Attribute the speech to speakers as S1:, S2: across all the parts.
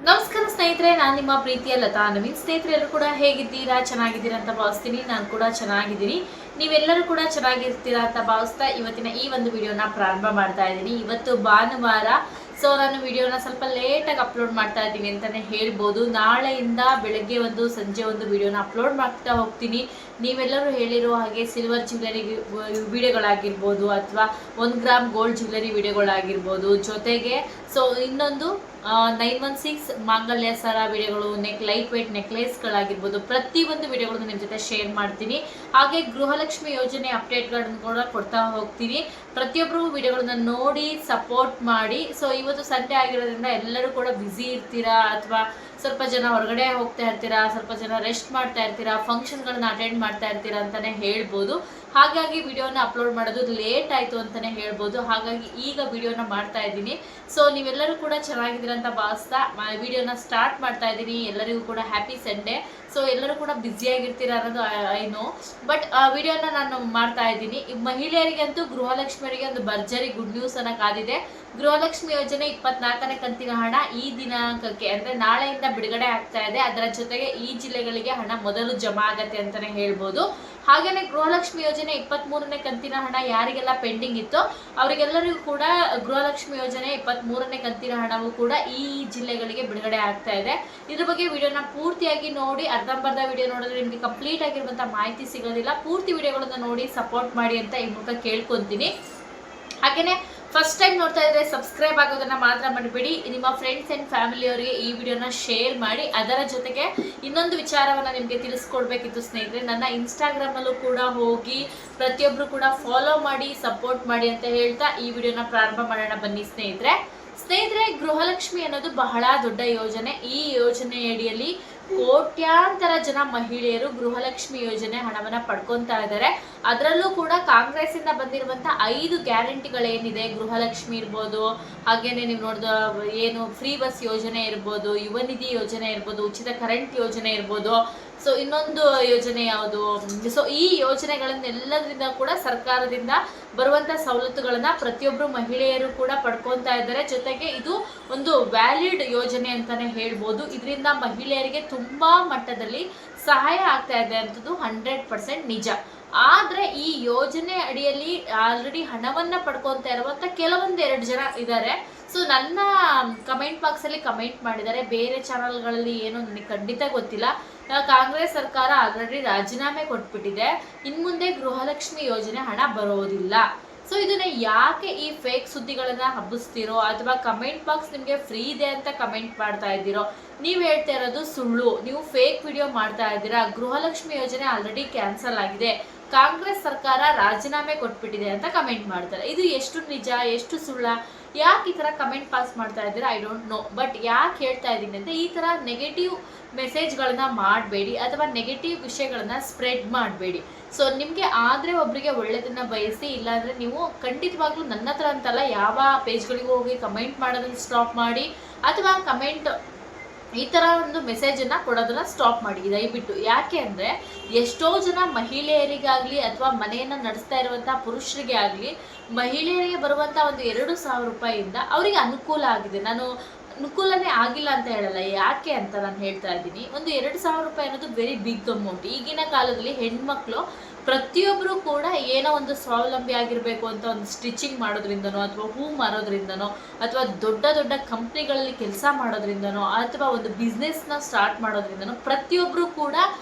S1: ನಮಸ್ಕಾರ ಸ್ನೇಹಿತರೆ, ನಾನು ನಿಮ್ಮ ಪ್ರೀತಿಯ ಲತಾ ನವೀನ್. ಸ್ನೇಹಿತರೆಲ್ಲರೂ ಕೂಡ ಹೇಗಿದ್ದೀರಾ? ಚೆನ್ನಾಗಿದ್ದೀರಾ ಅಂತ ಭಾವಿಸ್ತೀನಿ. ನಾನು ಕೂಡ ಚೆನ್ನಾಗಿದ್ದೀನಿ. ನೀವೆಲ್ಲರೂ ಕೂಡ ಚೆನ್ನಾಗಿರ್ತೀರಾ ಅಂತ ಭಾವಿಸ್ತಾ ಇವತ್ತಿನ ಈ ಒಂದು ವಿಡಿಯೋನ ಪ್ರಾರಂಭ ಮಾಡ್ತಾ ಇದ್ದೀನಿ. ಇವತ್ತು ಭಾನುವಾರ, ಸೊ ನಾನು ವಿಡಿಯೋನ ಸ್ವಲ್ಪ ಲೇಟಾಗಿ ಅಪ್ಲೋಡ್ ಮಾಡ್ತಾ ಇದ್ದೀನಿ ಅಂತಲೇ ಹೇಳ್ಬೋದು. ನಾಳೆಯಿಂದ ಬೆಳಗ್ಗೆ ಒಂದು ಸಂಜೆ ಒಂದು ವಿಡಿಯೋನ ಅಪ್ಲೋಡ್ ಮಾಡ್ತಾ ಹೋಗ್ತೀನಿ. ನೀವೆಲ್ಲರೂ ಹೇಳಿರೋ ಹಾಗೆ ಸಿಲ್ವರ್ ಜ್ಯುವೆಲರಿ ವಿಡಿಯೋಗಳಾಗಿರ್ಬೋದು ಅಥವಾ 1 ಗ್ರಾಮ್ ಗೋಲ್ಡ್ ಜ್ಯುವೆಲರಿ ವಿಡಿಯೋಗಳಾಗಿರ್ಬೋದು, ಜೊತೆಗೆ ಸೊ ಇನ್ನೊಂದು 916 ಮಾಂಗಲ್ಯ ಸರ ವಿಡಿಯೋಗಳು, ಲೈಟ್ ವೇಟ್ ನೆಕ್ಲೇಸ್ಗಳಾಗಿರ್ಬೋದು, ಪ್ರತಿಯೊಂದು ವಿಡಿಯೋಗಳನ್ನು ನಿಮ್ಮ ಜೊತೆ ಶೇರ್ ಮಾಡ್ತೀನಿ. ಹಾಗೆ ಗೃಹಲಕ್ಷ್ಮಿ ಯೋಜನೆ ಅಪ್ಡೇಟ್ಗಳನ್ನು ಕೂಡ ಕೊಡ್ತಾ ಹೋಗ್ತೀನಿ. ಪ್ರತಿಯೊಬ್ಬರು ವಿಡಿಯೋಗಳನ್ನ ನೋಡಿ ಸಪೋರ್ಟ್ ಮಾಡಿ. ಸೊ ಇವತ್ತು ಸಂಡೇ ಆಗಿರೋದ್ರಿಂದ ಎಲ್ಲರೂ ಕೂಡ ಬ್ಯುಸಿ ಇರ್ತೀರಾ, ಅಥವಾ ಸ್ವಲ್ಪ ಜನ ಹೊರಗಡೆ ಹೋಗ್ತಾ ಇರ್ತೀರಾ, ಸ್ವಲ್ಪ ಜನ ರೆಸ್ಟ್ ಮಾಡ್ತಾ ಇರ್ತೀರಾ, ಫಂಕ್ಷನ್ಗಳನ್ನ ಅಟೆಂಡ್ ಮಾಡ್ತಾ ಇರ್ತೀರಾ ಅಂತಲೇ ಹೇಳ್ಬೋದು. ಹಾಗಾಗಿ ವಿಡಿಯೋನ ಅಪ್ಲೋಡ್ ಮಾಡೋದು ಲೇಟ್ ಆಯಿತು ಅಂತಲೇ ಹೇಳ್ಬೋದು. ಹಾಗಾಗಿ ಈಗ ವಿಡಿಯೋನ ಮಾಡ್ತಾ ಇದ್ದೀನಿ. ಸೊ ನೀವೆಲ್ಲರೂ ಕೂಡ ಚೆನ್ನಾಗಿದ್ದೀರ ಅಂತ ಭಾವಿಸ್ತಾ ವಿಡಿಯೋನ ಸ್ಟಾರ್ಟ್ ಮಾಡ್ತಾ ಇದ್ದೀನಿ. ಎಲ್ಲರಿಗೂ ಕೂಡ ಹ್ಯಾಪಿ ಸಂಡೇ. ಸೊ ಎಲ್ಲರೂ ಕೂಡ ಬ್ಯುಸಿಯಾಗಿರ್ತೀರ ಅನ್ನೋದು ಐ ನೋ, ಬಟ್ ವಿಡಿಯೋನ ನಾನು ಮಾಡ್ತಾ ಇದ್ದೀನಿ. ಮಹಿಳೆಯರಿಗಂತೂ ಗೃಹಲಕ್ಷ್ಮಿಯರಿಗೆ ಒಂದು ಭರ್ಜರಿ ಗುಡ್ ನ್ಯೂಸ್ ಅನ್ನ ಕಾದಿದೆ. ಗೃಹಲಕ್ಷ್ಮಿ ಯೋಜನೆ 24ನೇ ಕಂತಿನ ಹಣ ಈ ದಿನಾಂಕಕ್ಕೆ ಅಂದರೆ ನಾಳೆಯಿಂದ ಬಿಡುಗಡೆ ಆಗ್ತಾ ಇದೆ. ಅದರ ಜೊತೆಗೆ ಈ ಜಿಲ್ಲೆಗಳಿಗೆ ಹಣ ಮೊದಲು ಜಮಾ ಆಗತ್ತೆ ಅಂತಾನೆ ಹೇಳ್ಬೋದು. ಹಾಗೇನೆ ಗೃಹಲಕ್ಷ್ಮಿ ಯೋಜನೆ 23ನೇ ಕಂತಿನ ಹಣ ಯಾರಿಗೆಲ್ಲ ಪೆಂಡಿಂಗ್ ಇತ್ತೋ ಅವರಿಗೆಲ್ಲರಿಗೂ ಕೂಡ ಗೃಹಲಕ್ಷ್ಮಿ ಯೋಜನೆ 23ನೇ ಕಂತಿನ ಹಣವು ಕೂಡ ಈ ಜಿಲ್ಲೆಗಳಿಗೆ ಬಿಡುಗಡೆ ಆಗ್ತಾ ಇದೆ. ಇದ್ರ ಬಗ್ಗೆ ವಿಡಿಯೋನ ಪೂರ್ತಿಯಾಗಿ ನೋಡಿ. ಅರ್ಧಂಬರ್ಧ ವಿಡಿಯೋ ನೋಡಿದ್ರೆ ನಿಮಗೆ ಕಂಪ್ಲೀಟ್ ಆಗಿರುವಂಥ ಮಾಹಿತಿ ಸಿಗೋದಿಲ್ಲ. ಪೂರ್ತಿ ವಿಡಿಯೋಗಳನ್ನ ನೋಡಿ ಸಪೋರ್ಟ್ ಮಾಡಿ ಅಂತ ಈ ಮೂಲಕ ಕೇಳ್ಕೊತೀನಿ. ಹಾಗೇನೆ ಫಸ್ಟ್ ಟೈಮ್ ನೋಡ್ತಾ ಇದ್ರೆ ಸಬ್ಸ್ಕ್ರೈಬ್ ಆಗೋದನ್ನ ಮಾತ್ರ ಮಾಡಬೇಡಿ. ನಿಮ್ಮ ಫ್ರೆಂಡ್ಸ್ ಆ್ಯಂಡ್ ಫ್ಯಾಮಿಲಿಯವರಿಗೆ ಈ ವಿಡಿಯೋನ ಶೇರ್ ಮಾಡಿ. ಅದರ ಜೊತೆಗೆ ಇನ್ನೊಂದು ವಿಚಾರವನ್ನು ನಿಮಗೆ ತಿಳಿಸ್ಕೊಡ್ಬೇಕಿತ್ತು ಸ್ನೇಹಿತರೆ. ನನ್ನ ಇನ್ಸ್ಟಾಗ್ರಾಮಲ್ಲೂ ಕೂಡ ಹೋಗಿ ಪ್ರತಿಯೊಬ್ಬರು ಕೂಡ ಫಾಲೋ ಮಾಡಿ, ಸಪೋರ್ಟ್ ಮಾಡಿ ಅಂತ ಹೇಳ್ತಾ ಈ ವಿಡಿಯೋನ ಪ್ರಾರಂಭ ಮಾಡೋಣ ಬನ್ನಿ ಸ್ನೇಹಿತರೆ. ಗೃಹಲಕ್ಷ್ಮಿ ಅನ್ನೋದು ಬಹಳ ದೊಡ್ಡ ಯೋಜನೆ. ಈ ಯೋಜನೆಯಡಿಯಲ್ಲಿ ಕೋಟ್ಯಾಂತರ ಜನ ಮಹಿಳೆಯರು ಗೃಹಲಕ್ಷ್ಮಿ ಯೋಜನೆ ಹಣವನ್ನ ಪಡ್ಕೊತಾ ಇದ್ದಾರೆ. ಅದರಲ್ಲೂ ಕೂಡ ಕಾಂಗ್ರೆಸ್ ಇಂದ ಬಂದಿರುವಂತ 5 ಗ್ಯಾರಂಟಿಗಳೇನಿದೆ, ಗೃಹಲಕ್ಷ್ಮಿ ಇರ್ಬೋದು, ಹಾಗೇನೆ ನೀವು ನೋಡಿದ ಏನು ಫ್ರೀ ಬಸ್ ಯೋಜನೆ ಇರ್ಬೋದು, ಯುವ ನಿಧಿ ಯೋಜನೆ ಇರ್ಬೋದು, ಉಚಿತ ಕರೆಂಟ್ ಯೋಜನೆ ಇರ್ಬೋದು, ಸೊ ಇನ್ನೊಂದು ಯೋಜನೆ ಯಾವುದು, ಸೊ ಈ ಯೋಜನೆಗಳನ್ನೆಲ್ಲದರಿಂದ ಕೂಡ ಸರ್ಕಾರದಿಂದ ಬರುವಂತ ಸವಲತ್ತುಗಳನ್ನ ಪ್ರತಿಯೊಬ್ಬರು ಮಹಿಳೆಯರು ಕೂಡ ಪಡ್ಕೊತಾ ಇದ್ದಾರೆ. ಜೊತೆಗೆ ಇದು ಒಂದು ವ್ಯಾಲಿಡ್ ಯೋಜನೆ ಅಂತಾನೆ ಹೇಳ್ಬೋದು. ಇದರಿಂದ ಮಹಿಳೆಯರಿಗೆ ತುಂಬಾ ಮಟ್ಟದಲ್ಲಿ ಸಹಾಯ ಆಗ್ತಾ ಇದೆ ಅಂತದ್ದು 100% ನಿಜ. ಆದ್ರೆ ಈ ಯೋಜನೆ ಅಡಿಯಲ್ಲಿ ಆಲ್ರೆಡಿ ಹಣವನ್ನ ಪಡ್ಕೊತಾ ಇರುವಂತ ಕೆಲವೊಂದು 2 ಜನ ಇದ್ದಾರೆ. ಸೊ ನನ್ನ ಕಮೆಂಟ್ ಬಾಕ್ಸ್ ಅಲ್ಲಿ ಕಮೆಂಟ್ ಮಾಡಿದ್ದಾರೆ. ಬೇರೆ ಚಾನಲ್ಗಳಲ್ಲಿ ಏನೋ ನನಗೆ ಖಂಡಿತ ಗೊತ್ತಿಲ್ಲ. ಕಾಂಗ್ರೆಸ್ ಸರ್ಕಾರ ಆಲ್ರೆಡಿ ರಾಜೀನಾಮೆ ಕೊಟ್ಬಿಟ್ಟಿದೆ. ಇನ್ಮುಂದೆ ಗೃಹಲಕ್ಷ್ಮಿ ಯೋಜನೆ ಹಣ ಬರೋದಿಲ್ಲ. ಸೊ ಇದನ್ನ ಯಾಕೆ ಈ ಫೇಕ್ ಸುದ್ದಿಗಳನ್ನ ಹಬ್ಬಿಸ್ತಿರೋ, ಅಥವಾ ಕಮೆಂಟ್ ಬಾಕ್ಸ್ ನಿಮಗೆ ಫ್ರೀ ಇದೆ ಅಂತ ಕಮೆಂಟ್ ಮಾಡ್ತಾ ಇದ್ದೀರೋ, ನೀವು ಹೇಳ್ತಾ ಇರೋದು ಸುಳ್ಳು. ನೀವು ಫೇಕ್ ವಿಡಿಯೋ ಮಾಡ್ತಾ ಇದ್ದೀರಾ. ಗೃಹಲಕ್ಷ್ಮಿ ಯೋಜನೆ ಆಲ್ರೆಡಿ ಕ್ಯಾನ್ಸಲ್ ಆಗಿದೆ, ಕಾಂಗ್ರೆಸ್ ಸರ್ಕಾರ ರಾಜೀನಾಮೆ ಕೊಟ್ಬಿಟ್ಟಿದೆ ಅಂತ ಕಮೆಂಟ್ ಮಾಡ್ತಾರೆ. ಇದು ಎಷ್ಟು ನಿಜ, ಎಷ್ಟು ಸುಳ್ಳ? ಯಾಕೆ ಈ ಥರ ಕಮೆಂಟ್ ಪಾಸ್ ಮಾಡ್ತಾ ಇದ್ದೀರಾ? I don't know. ಬಟ್ ಯಾಕೆ ಹೇಳ್ತಾ ಇದ್ದೀನಿ ಅಂದರೆ, ಈ ಥರ ನೆಗೆಟಿವ್ ಮೆಸೇಜ್ಗಳನ್ನ ಮಾಡಬೇಡಿ, ಅಥವಾ ನೆಗೆಟಿವ್ ವಿಷಯಗಳನ್ನ ಸ್ಪ್ರೆಡ್ ಮಾಡಬೇಡಿ. ಸೊ ನಿಮಗೆ ಆದರೆ ಒಬ್ಬರಿಗೆ ಒಳ್ಳೆಯದನ್ನ ಬಯಸಿ, ಇಲ್ಲಾಂದರೆ ನೀವು ಖಂಡಿತವಾಗ್ಲೂ ನನ್ನ ಹತ್ರ ಅಂತಲ್ಲ, ಯಾವ ಪೇಜ್ಗಳಿಗೂ ಹೋಗಿ ಕಮೆಂಟ್ ಮಾಡೋದನ್ನ ಸ್ಟಾಪ್ ಮಾಡಿ, ಅಥವಾ ಕಮೆಂಟ್ ಈ ಥರ ಒಂದು ಮೆಸೇಜನ್ನು ಕೊಡೋದನ್ನ ಸ್ಟಾಪ್ ಮಾಡಿ ದಯವಿಟ್ಟು. ಯಾಕೆ ಅಂದರೆ ಎಷ್ಟೋ ಜನ ಮಹಿಳೆಯರಿಗಾಗಲಿ ಅಥವಾ ಮನೆಯನ್ನು ನಡೆಸ್ತಾ ಇರುವಂಥ ಪುರುಷರಿಗೆ ಆಗಲಿ, ಮಹಿಳೆಯರಿಗೆ ಬರುವಂಥ ಒಂದು 2,000 ರೂಪಾಯಿಯಿಂದ ಅವರಿಗೆ ಅನುಕೂಲ ಆಗಿದೆ. ನಾನು ಅನುಕೂಲನೇ ಆಗಿಲ್ಲ ಅಂತ ಹೇಳಲ್ಲ. ಯಾಕೆ ಅಂತ ನಾನು ಹೇಳ್ತಾ ಇದ್ದೀನಿ. ಒಂದು 2,000 ರೂಪಾಯಿ ಅನ್ನೋದು ವೆರಿ ಬಿಗ್ ಅಮೌಂಟ್. ಈಗಿನ ಕಾಲದಲ್ಲಿ ಹೆಣ್ಮಕ್ಳು ಪ್ರತಿಯೊಬ್ಬರು ಕೂಡ ಏನೋ ಒಂದು ಸ್ವಾವಲಂಬಿ ಆಗಿರಬೇಕು ಅಂತ ಒಂದು ಸ್ಟಿಚಿಂಗ್ ಮಾಡೋದ್ರಿಂದನೋ, ಅಥವಾ ಹೂ ಮಾರೋದ್ರಿಂದನೋ, ಅಥವಾ ದೊಡ್ಡ ದೊಡ್ಡ ಕಂಪ್ನಿಗಳಲ್ಲಿ ಕೆಲಸ ಮಾಡೋದ್ರಿಂದನೋ, ಅಥವಾ ಒಂದು ಬಿಸ್ನೆಸ್ನ ಸ್ಟಾರ್ಟ್ ಮಾಡೋದ್ರಿಂದನೋ ಪ್ರತಿಯೊಬ್ಬರು ಕೂಡ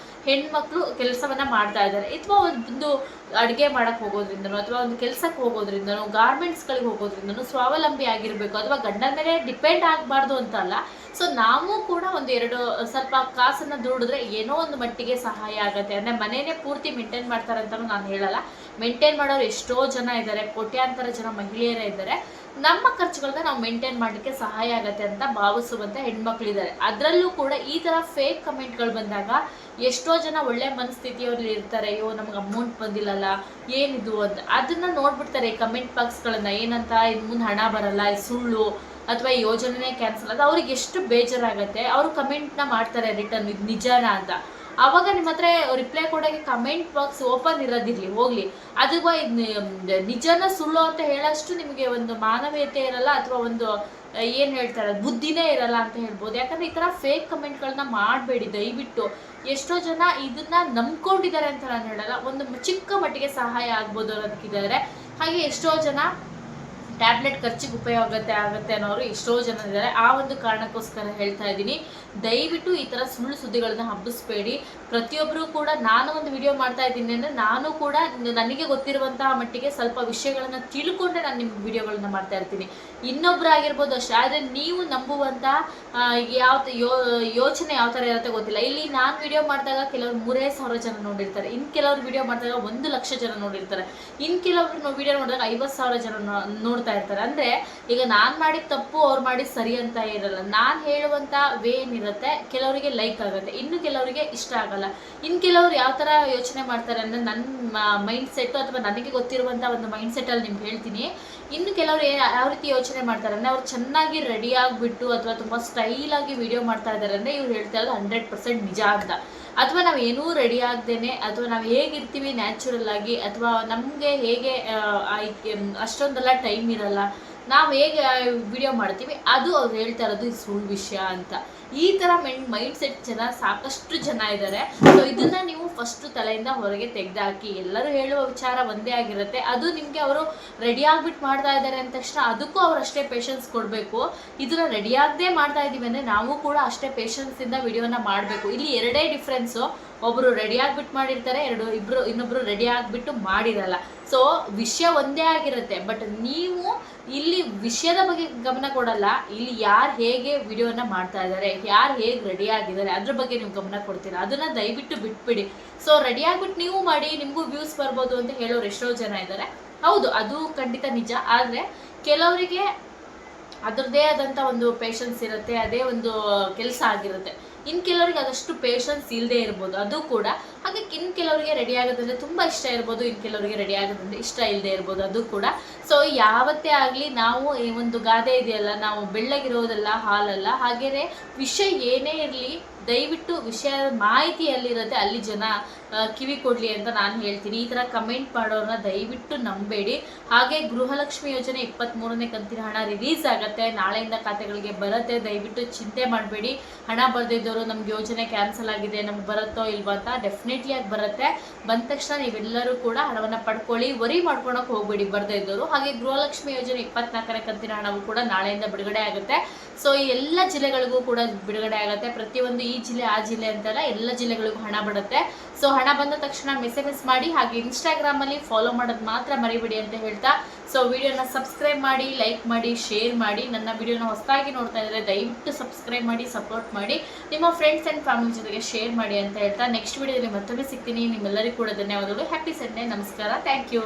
S1: ಹೆಣ್ಮಕ್ಳು ಕೆಲಸವನ್ನ ಮಾಡ್ತಾ ಇದ್ದಾರೆ. ಅಥವಾ ಒಂದು ಅಡುಗೆ ಮಾಡಕ್ಕೆ ಹೋಗೋದ್ರಿಂದನೋ, ಅಥವಾ ಒಂದು ಕೆಲಸಕ್ಕೆ ಹೋಗೋದ್ರಿಂದನೋ, ಗಾರ್ಮೆಂಟ್ಸ್ಗಳಿಗೆ ಹೋಗೋದ್ರಿಂದನೋ ಸ್ವಾವಲಂಬಿ ಆಗಿರಬೇಕು, ಅಥವಾ ಗಂಡನ ಮೇಲೆ ಡಿಪೆಂಡ್ ಆಗಬಾರ್ದು ಅಂತ ಅಲ್ಲ. ಸೊ ನಾವು ಕೂಡ ಒಂದು ಸ್ವಲ್ಪ ಕಾಸನ್ನು ದುಡಿದ್ರೆ ಏನೋ ಒಂದು ಮಟ್ಟಿಗೆ ಸಹಾಯ ಆಗುತ್ತೆ. ಅಂದರೆ ಮನೇನೆ ಪೂರ್ತಿ ಮೇಂಟೈನ್ ಮಾಡ್ತಾರೆ ಅಂತಲೂ ನಾನು ಹೇಳಲ್ಲ. ಮೇಂಟೈನ್ ಮಾಡೋರು ಎಷ್ಟೋ ಜನ ಇದ್ದಾರೆ, ಕೋಟ್ಯಾಂತರ ಜನ ಮಹಿಳೆಯರೇ ಇದ್ದಾರೆ. ನಮ್ಮ ಖರ್ಚುಗಳನ್ನ ನಾವು ಮೇಂಟೈನ್ ಮಾಡಲಿಕ್ಕೆ ಸಹಾಯ ಆಗುತ್ತೆ ಅಂತ ಭಾವಿಸುವಂಥ ಹೆಣ್ಮಕ್ಳಿದ್ದಾರೆ. ಅದರಲ್ಲೂ ಕೂಡ ಈ ಥರ ಫೇಕ್ ಕಮೆಂಟ್ಗಳು ಬಂದಾಗ ಎಷ್ಟೋ ಜನ ಒಳ್ಳೆ ಮನಸ್ಥಿತಿಯವ್ರಲ್ಲಿ ಇರ್ತಾರೆ. ಅಯ್ಯೋ ನಮ್ಗೆ ಅಮೌಂಟ್ ಬಂದಿಲ್ಲಲ್ಲ, ಏನಿದು ಅಂತ ಅದನ್ನು ನೋಡ್ಬಿಡ್ತಾರೆ ಈ ಕಮೆಂಟ್ ಬಾಕ್ಸ್ಗಳನ್ನ. ಏನಂತ, ಇನ್ನು ಮುಂದೆ ಹಣ ಬರಲ್ಲ, ಇದು ಸುಳ್ಳು, ಅಥವಾ ಈ ಯೋಜನೆ ಕ್ಯಾನ್ಸಲ್, ಅದು ಅವ್ರಿಗೆ ಎಷ್ಟು ಬೇಜಾರಾಗುತ್ತೆ. ಅವರು ಕಮೆಂಟ್ನ ಮಾಡ್ತಾರೆ ರಿಟರ್ನ್, ಇದು ನಿಜಾನ ಅಂತ. ಅವಾಗ ನಿಮ್ಮ ಹತ್ರ ರಿಪ್ಲೈ ಕೊಡೋಕ್ಕೆ ಕಮೆಂಟ್ ಬಾಕ್ಸ್ ಓಪನ್ ಇರೋದಿರಲಿ ಹೋಗಲಿ, ಅದು ನಿಜನ ಸುಳ್ಳು ಅಂತ ಹೇಳೋಷ್ಟು ನಿಮಗೆ ಒಂದು ಮಾನವೀಯತೆ ಇರಲ್ಲ ಅಥವಾ ಒಂದು ಏನು ಹೇಳ್ತಾರೆ ಬುದ್ಧಿನೇ ಇರಲ್ಲ ಅಂತ ಹೇಳ್ಬೋದು. ಯಾಕಂದರೆ ಈ ಥರ ಫೇಕ್ ಕಮೆಂಟ್ಗಳನ್ನ ಮಾಡಬೇಡಿ ದಯವಿಟ್ಟು. ಎಷ್ಟೋ ಜನ ಇದನ್ನ ನಂಬ್ಕೊಂಡಿದ್ದಾರೆ ಅಂತ ನಾನು ಹೇಳಲ್ಲ, ಒಂದು ಚಿಕ್ಕ ಮಟ್ಟಿಗೆ ಸಹಾಯ ಆಗ್ಬೋದು ಅನ್ನೋದಕ್ಕಿದ್ದಾರೆ. ಹಾಗೆ ಎಷ್ಟೋ ಜನ ಟ್ಯಾಬ್ಲೆಟ್ ಖರ್ಚಿಗೆ ಉಪಯೋಗ ಆಗುತ್ತೆ ಅನ್ನೋರು ಎಷ್ಟೋ ಜನ ಇದ್ದಾರೆ. ಆ ಒಂದು ಕಾರಣಕ್ಕೋಸ್ಕರ ಹೇಳ್ತಾ ಇದ್ದೀನಿ, ದಯವಿಟ್ಟು ಈ ಥರ ಸುಳ್ಳು ಸುದ್ದಿಗಳನ್ನ ಹಬ್ಬಿಸ್ಬೇಡಿ. ಪ್ರತಿಯೊಬ್ಬರು ಕೂಡ ನಾನು ಒಂದು ವಿಡಿಯೋ ಮಾಡ್ತಾ ಇದ್ದೀನಿ ಅಂದರೆ ನಾನು ಕೂಡ ನನಗೆ ಗೊತ್ತಿರುವಂತಹ ಮಟ್ಟಿಗೆ ಸ್ವಲ್ಪ ವಿಷಯಗಳನ್ನು ತಿಳ್ಕೊಂಡೆ ನಾನು ನಿಮ್ಗೆ ವಿಡಿಯೋಗಳನ್ನ ಮಾಡ್ತಾ ಇರ್ತೀನಿ. ಇನ್ನೊಬ್ಬರಾಗಿರ್ಬೋದು ಅಷ್ಟೇ. ಆದರೆ ನೀವು ನಂಬುವಂಥ ಯೋಚನೆ ಯಾವ ಥರ ಇರುತ್ತೆ ಗೊತ್ತಿಲ್ಲ. ಇಲ್ಲಿ ನಾನು ವಿಡಿಯೋ ಮಾಡಿದಾಗ ಕೆಲವರು 3,000 ಜನ ನೋಡಿರ್ತಾರೆ, ಇನ್ನು ಕೆಲವರು ವಿಡಿಯೋ ಮಾಡಿದಾಗ 1,00,000 ಜನ ನೋಡಿರ್ತಾರೆ, ಇನ್ನು ಕೆಲವರು ವಿಡಿಯೋ ನೋಡಿದಾಗ 50,000 ಜನ ನೋಡ್ತಾ ಇರ್ತಾರೆ. ಅಂದರೆ ಈಗ ನಾನು ಮಾಡಿದ ತಪ್ಪು ಅವ್ರು ಮಾಡಿದ ಸರಿ ಅಂತ ಇರಲ್ಲ. ನಾನು ಹೇಳುವಂಥ ವೇ ಏನಿರುತ್ತೆ ಕೆಲವರಿಗೆ ಲೈಕ್ ಆಗುತ್ತೆ, ಇನ್ನು ಕೆಲವರಿಗೆ ಇಷ್ಟ ಆಗಲ್ಲ. ಇನ್ನು ಕೆಲವರು ಯಾವ ಥರ ಯೋಚನೆ ಮಾಡ್ತಾರೆ ಅಂದರೆ ನನ್ನ ಮೈಂಡ್ ಸೆಟ್ಟು ಅಥವಾ ನನಗೆ ಗೊತ್ತಿರುವಂಥ ಒಂದು ಮೈಂಡ್ ಸೆಟ್ಟಲ್ಲಿ ನಿಮ್ಗೆ ಹೇಳ್ತೀನಿ. ಇನ್ನು ಕೆಲವರು ಯಾವ ರೀತಿ ಯೋಚನೆ ಮಾಡ್ತಾರೆ ಅಂದರೆ ಅವ್ರು ಚೆನ್ನಾಗಿ ರೆಡಿ ಆಗಿಬಿಟ್ಟು ಅಥವಾ ತುಂಬ ಸ್ಟೈಲಾಗಿ ವಿಡಿಯೋ ಮಾಡ್ತಾ ಇದ್ದಾರೆ ಅಂದರೆ ಇವ್ರು ಹೇಳ್ತಾ ಇರೋದು 100% ನಿಜ ಅಂತ. ಅಥವಾ ನಾವು ಏನೂ ರೆಡಿ ಆಗ್ದೇನೆ ಅಥವಾ ನಾವು ಹೇಗಿರ್ತೀವಿ ನ್ಯಾಚುರಲ್ ಆಗಿ ಅಥವಾ ನಮಗೆ ಹೇಗೆ ಅಷ್ಟೊಂದೆಲ್ಲ ಟೈಮ್ ಇರಲ್ಲ, ನಾವು ಹೇಗೆ ವಿಡಿಯೋ ಮಾಡ್ತೀವಿ ಅದು ಅವ್ರು ಹೇಳ್ತಾ ಇರೋದು ಸುಳ್ಳು ವಿಷಯ ಅಂತ. ಈ ಥರ ಮೈಂಡ್ ಸೆಟ್ ಜನ ಸಾಕಷ್ಟು ಜನ ಇದ್ದಾರೆ. ಸೊ ಇದನ್ನು ನೀವು ಫಸ್ಟು ತಲೆಯಿಂದ ಹೊರಗೆ ತೆಗೆದುಹಾಕಿ. ಎಲ್ಲರೂ ಹೇಳುವ ವಿಚಾರ ಒಂದೇ ಆಗಿರುತ್ತೆ. ಅದು ನಿಮಗೆ ಅವರು ರೆಡಿ ಆಗಿಬಿಟ್ಟು ಮಾಡ್ತಾ ಇದ್ದಾರೆ ಅಂದ ತಕ್ಷಣ ಅದಕ್ಕೂ ಅವ್ರು ಅಷ್ಟೇ ಪೇಷನ್ಸ್ ಕೊಡಬೇಕು. ಇದನ್ನು ರೆಡಿಯಾಗದೇ ಮಾಡ್ತಾ ಇದ್ದೀವಿ ಅಂದರೆ ನಾವು ಕೂಡ ಅಷ್ಟೇ ಪೇಷನ್ಸಿಂದ ವಿಡಿಯೋನ ಮಾಡಬೇಕು. ಇಲ್ಲಿ ಎರಡೇ ಡಿಫ್ರೆನ್ಸು, ಒಬ್ಬರು ರೆಡಿ ಆಗಿಬಿಟ್ಟು ಮಾಡಿರ್ತಾರೆ, ಇನ್ನೊಬ್ಬರು ರೆಡಿ ಆಗಿಬಿಟ್ಟು ಮಾಡಿರಲ್ಲ. ಸೊ ವಿಷಯ ಒಂದೇ ಆಗಿರುತ್ತೆ, ಬಟ್ ನೀವು ಇಲ್ಲಿ ವಿಷಯದ ಬಗ್ಗೆ ಗಮನ ಕೊಡಲ್ಲ. ಇಲ್ಲಿ ಯಾರು ಹೇಗೆ ವಿಡಿಯೋನ ಮಾಡ್ತಾ ಇದ್ದಾರೆ, ಯಾರು ಹೇಗೆ ರೆಡಿ ಆಗಿದ್ದಾರೆ ಅದ್ರ ಬಗ್ಗೆ ನೀವು ಗಮನ ಕೊಡ್ತೀರಾ. ಅದನ್ನು ದಯವಿಟ್ಟು ಬಿಟ್ಬಿಡಿ. ಸೊ ರೆಡಿ ಆಗಿಬಿಟ್ಟು ನೀವು ಮಾಡಿ, ನಿಮಗೂ ವ್ಯೂಸ್ ಬರ್ಬೋದು ಅಂತ ಹೇಳೋರು ಎಷ್ಟೋ ಜನ ಇದ್ದಾರೆ. ಹೌದು, ಅದು ಖಂಡಿತ ನಿಜ. ಆದರೆ ಕೆಲವರಿಗೆ ಅದರದ್ದೇ ಆದಂಥ ಒಂದು ಪೇಷನ್ಸ್ ಇರುತ್ತೆ, ಅದೇ ಒಂದು ಕೆಲಸ ಆಗಿರುತ್ತೆ. ಇನ್ನು ಕೆಲವರಿಗೆ ಅದಷ್ಟು ಪೇಷನ್ಸ್ ಇಲ್ಲದೆ ಇರ್ಬೋದು, ಅದು ಕೂಡ. ಹಾಗೆ ಇನ್ನು ಕೆಲವರಿಗೆ ರೆಡಿ ಆಗೋದಂದರೆ ತುಂಬ ಇಷ್ಟ ಇರ್ಬೋದು, ಇನ್ನು ಕೆಲವರಿಗೆ ರೆಡಿ ಆಗೋದಂದರೆ ಇಷ್ಟ ಇಲ್ಲದೆ ಇರ್ಬೋದು, ಅದು ಕೂಡ. ಸೊ ಯಾವತ್ತೇ ಆಗಲಿ ನಾವು ಈ ಒಂದು ಗಾದೆ ಇದೆಯಲ್ಲ, ನಾವು ಬೆಳ್ಳಗಿರೋದಲ್ಲ ಹಾಲಲ್ಲ. ಹಾಗೆಯೇ ವಿಷಯ ಏನೇ ಇರಲಿ ದಯವಿಟ್ಟು ವಿಷಯದ ಮಾಹಿತಿ ಎಲ್ಲಿರುತ್ತೆ ಅಲ್ಲಿ ಜನ ಕಿವಿ ಕೊಡಲಿ ಅಂತ ನಾನು ಹೇಳ್ತೀನಿ. ಈ ಥರ ಕಮೆಂಟ್ ಮಾಡೋರನ್ನ ದಯವಿಟ್ಟು ನಂಬೇಡಿ. ಹಾಗೆ ಗೃಹಲಕ್ಷ್ಮಿ ಯೋಜನೆ 23ನೇ ಕಂತಿನ ಹಣ ರಿಲೀಸ್ ಆಗುತ್ತೆ, ನಾಳೆಯಿಂದ ಖಾತೆಗಳಿಗೆ ಬರುತ್ತೆ. ದಯವಿಟ್ಟು ಚಿಂತೆ ಮಾಡಬೇಡಿ. ಹಣ ಬರೆದಿದ್ದವರು ನಮ್ಗೆ ಯೋಜನೆ ಕ್ಯಾನ್ಸಲ್ ಆಗಿದೆ, ನಮ್ಗೆ ಬರುತ್ತೋ ಇಲ್ವೋ ಅಂತ. ಡೆಫಿನೆಟ್ಲಿ ಆಗಿ ಬರುತ್ತೆ. ಬಂದ ತಕ್ಷಣ ನೀವೆಲ್ಲರೂ ಕೂಡ ಹಣವನ್ನು ಪಡ್ಕೊಳ್ಳಿ, ವರಿ ಮಾಡ್ಕೊಳಕ್ಕೆ ಹೋಗಬೇಡಿ ಬರದೇ ಇದ್ದವರು. ಹಾಗೆ ಗೃಹಲಕ್ಷ್ಮಿ ಯೋಜನೆ 24ನೇ ಕಂತಿನ ಹಣವು ಕೂಡ ನಾಳೆಯಿಂದ ಬಿಡುಗಡೆ ಆಗುತ್ತೆ. ಸೊ ಈ ಎಲ್ಲ ಜಿಲ್ಲೆಗಳಿಗೂ ಕೂಡ ಬಿಡುಗಡೆ ಆಗುತ್ತೆ. ಪ್ರತಿಯೊಂದು ಈ ಜಿಲ್ಲೆ ಆ ಜಿಲ್ಲೆ ಅಂತಲ್ಲ, ಎಲ್ಲ ಜಿಲ್ಲೆಗಳಿಗೂ ಹಣ ಬರುತ್ತೆ. ಸೊ ಹಣ ಬಂದ ತಕ್ಷಣ ಮೆಸೇಜ್ ಮಾಡಿ. ಹಾಗೆ ಇನ್ಸ್ಟಾಗ್ರಾಮಲ್ಲಿ ಫಾಲೋ ಮಾಡೋದು ಮಾತ್ರ ಮರಿಬೇಡಿ ಅಂತ ಹೇಳ್ತಾ, ಸೊ ವಿಡಿಯೋನ ಸಬ್ಸ್ಕ್ರೈಬ್ ಮಾಡಿ, ಲೈಕ್ ಮಾಡಿ, ಶೇರ್ ಮಾಡಿ. ನನ್ನ ವಿಡಿಯೋನ ಹೊಸದಾಗಿ ನೋಡ್ತಾ ಇದ್ದರೆ ದಯವಿಟ್ಟು ಸಬ್ಸ್ಕ್ರೈಬ್ ಮಾಡಿ, ಸಪೋರ್ಟ್ ಮಾಡಿ, ನಿಮ್ಮ ಫ್ರೆಂಡ್ಸ್ ಆ್ಯಂಡ್ ಫ್ಯಾಮಿಲಿ ಜೊತೆಗೆ ಶೇರ್ ಮಾಡಿ ಅಂತ ಹೇಳ್ತಾ ನೆಕ್ಸ್ಟ್ ವಿಡಿಯೋದಲ್ಲಿ ಮತ್ತೊಮ್ಮೆ ಸಿಗ್ತೀನಿ. ನಿಮ್ಮೆಲ್ಲರಿಗೂ ಕೂಡ ಧನ್ಯವಾದಗಳು. Happy Sunday. ನಮಸ್ಕಾರ. Thank you.